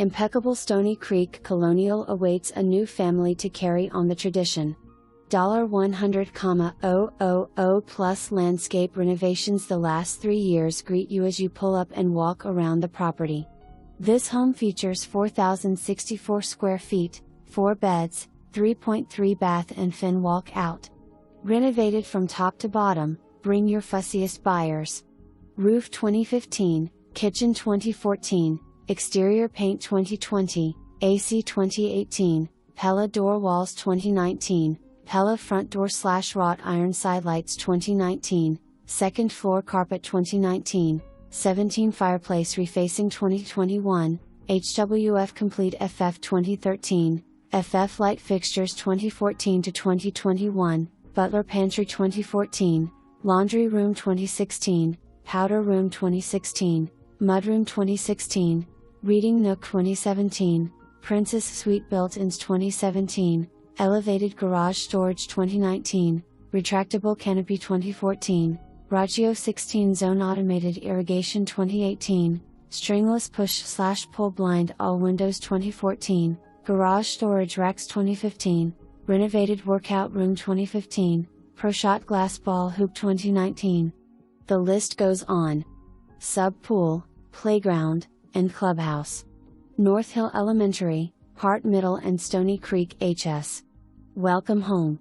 Impeccable Stony Creek Colonial awaits a new family to carry on the tradition. $100,000 plus Landscape Renovations. The last 3 years greet you as you pull up and walk around the property. This home features 4,064 square feet, 4 beds, 3.3 bath and fin walk out. Renovated from top to bottom, bring your fussiest buyers. Roof 2015, kitchen 2014, exterior paint 2020, AC 2018, Pella Door Walls 2019, Pella Front Door / Wrought Iron Sidelights 2019, second floor carpet 2019, 17 fireplace refacing 2021, HWF Complete FF 2013, FF Light Fixtures 2014 to 2021, Butler Pantry 2014, Laundry Room 2016, Powder Room 2016, Mudroom 2016, Reading Nook 2017, Princess Suite Built-ins 2017, Elevated Garage Storage 2019, Retractable Canopy 2014, Rachio 16 Zone Automated Irrigation 2018, Stringless Push / Pull Blind All Windows 2014, Garage Storage Racks 2015, Renovated Workout Room 2015, Proshot Glass Bball Hoop 2019. The list goes on. Sub-pool, playground, and clubhouse. North Hill Elementary, Hart Middle and Stony Creek HS. Welcome home.